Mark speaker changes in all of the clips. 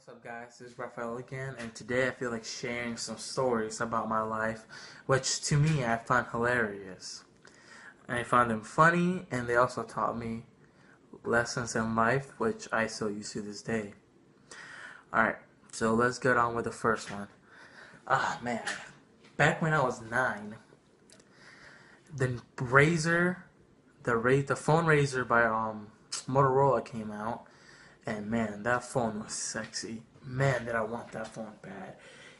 Speaker 1: What's up, guys? This is Raphael again, and today I feel like sharing some stories about my life, which to me I find hilarious. I find them funny, and they also taught me lessons in life, which I still use to this day. Alright, so let's get on with the first one. Ah, man. Back when I was 9, the the phone Razor by Motorola came out. And man, that phone was sexy. Man, did I want that phone bad.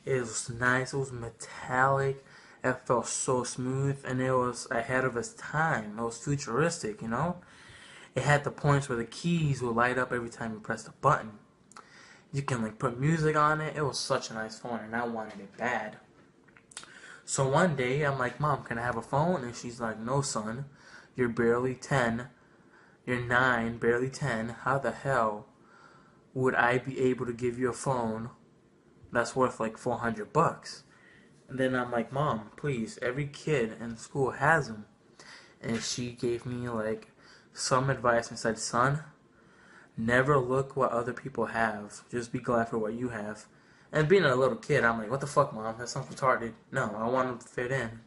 Speaker 1: It was nice. It was metallic. It felt so smooth. And it was ahead of its time. It was futuristic, you know? It had the points where the keys would light up every time you pressed a button. You can like put music on it. It was such a nice phone and I wanted it bad. So one day, I'm like, Mom, can I have a phone? And she's like, no, son. You're barely 10. You're 9, barely 10. How the hell would I be able to give you a phone that's worth like $400? And then I'm like, Mom, please, every kid in school has them. And she gave me like some advice and said, son, never look what other people have. Just be glad for what you have. And being a little kid, I'm like, what the fuck, Mom? That sounds retarded. No, I want them to fit in.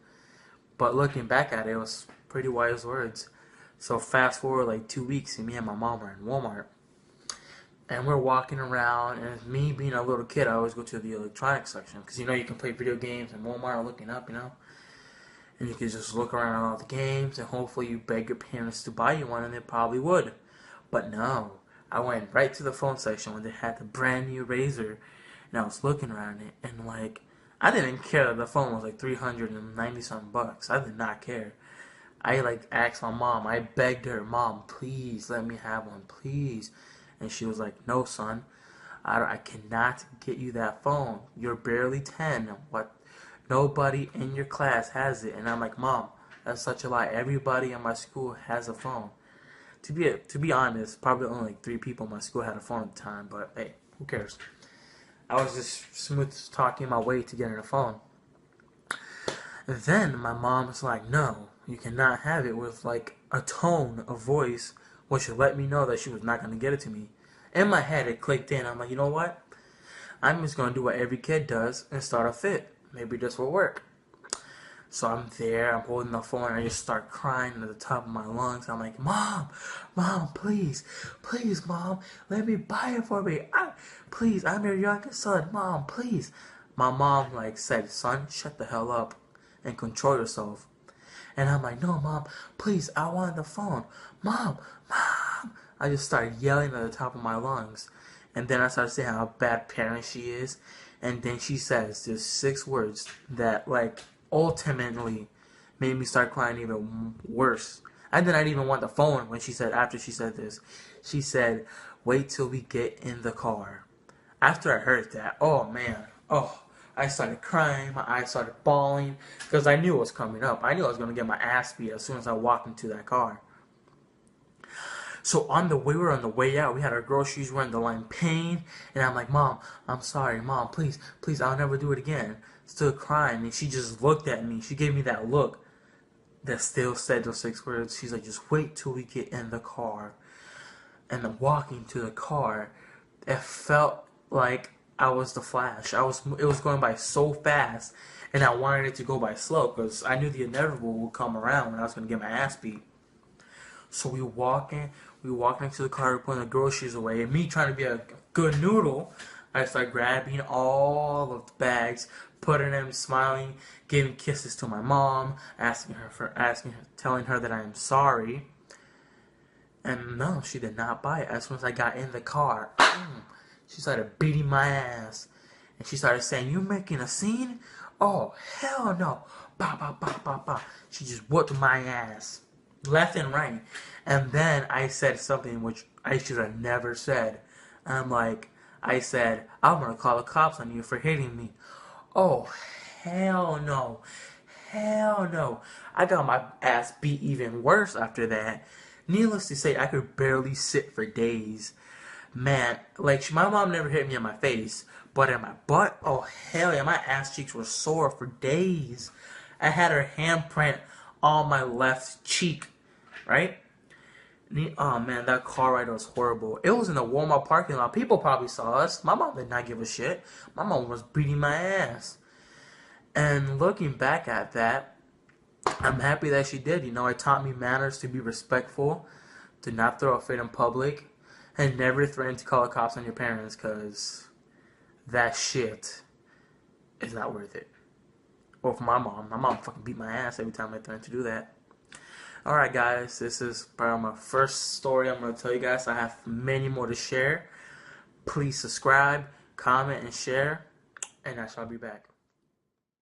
Speaker 1: But looking back at it, it was pretty wise words. So fast forward like 2 weeks, and me and my mom are in Walmart. And we're walking around, and me being a little kid, I always go to the electronics section. Because, you know, you can play video games in Walmart looking up, you know. And you can just look around at all the games, and hopefully you beg your parents to buy you one, and they probably would. But no, I went right to the phone section when they had the brand new Razor. And I was looking around it, and like, I didn't care that the phone was like 390 something bucks. I did not care. I like asked my mom, I begged her, Mom, please let me have one, please. And she was like, no, son, I cannot get you that phone. You're barely 10. What? Nobody in your class has it. And I'm like, Mom, that's such a lie. Everybody in my school has a phone. To be honest, probably only like 3 people in my school had a phone at the time. But hey, who cares? I was just smooth talking my way to getting a phone. And then my mom was like, no, you cannot have it, with like a tone of voice which let me know that she was not going to get it to me. In my head, it clicked in. I'm like, you know what? I'm just going to do what every kid does and start a fit. Maybe this will work. So I'm there, I'm holding the phone, and I just start crying at the top of my lungs. I'm like, Mom, please, please, Mom, let me buy it for me. Please, I'm your youngest son. Mom, please. My mom like said, son, shut the hell up and control yourself. And I'm like, no, Mom, please, I want the phone. Mom. I just started yelling at the top of my lungs. And then I started saying how bad parent she is. And then she says there's 6 words that, like, ultimately made me start crying even worse. I didn't even want the phone when she said, after she said this. She said, wait till we get in the car. After I heard that, oh, man, I started crying, my eyes started bawling, because I knew it was coming up. I knew I was going to get my ass beat as soon as I walked into that car. So we were on the way out, we had our groceries, we're in the line paying, and I'm like, Mom, I'm sorry, Mom, please, I'll never do it again. Still crying, and she just looked at me. She gave me that look that still said those 6 words. She's like, just wait till we get in the car. And then walking to the car, it felt like I was the Flash. It was going by so fast, and I wanted it to go by slow because I knew the inevitable would come around when I was going to get my ass beat. So we walk into the car, we're putting the groceries away, and me trying to be a good noodle, I start grabbing all of the bags, putting them, smiling, giving kisses to my mom, telling her that I am sorry. And no, she did not buy it. As soon as I got in the car, she started beating my ass. And she started saying, you making a scene? Oh, hell no. Bah, bah, bah, bah, bah. She just whooped my ass. Left and right. And then I said something which I should have never said. I said, I'm going to call the cops on you for hitting me. Oh, hell no. Hell no. I got my ass beat even worse after that. Needless to say, I could barely sit for days. Man, like, my mom never hit me in my face, but in my butt, oh hell yeah, my ass cheeks were sore for days. I had her handprint on my left cheek, right? Oh man, that car ride was horrible. It was in the Walmart parking lot. People probably saw us. My mom did not give a shit. My mom was beating my ass. And looking back at that, I'm happy that she did. You know, it taught me manners, to be respectful, to not throw a fit in public, and never threaten to call the cops on your parents, because that shit is not worth it. Or for my mom fucking beat my ass every time I threatened to do that. Alright guys, this is probably my first story I'm going to tell you guys. I have many more to share. Please subscribe, comment, and share, and I shall be back.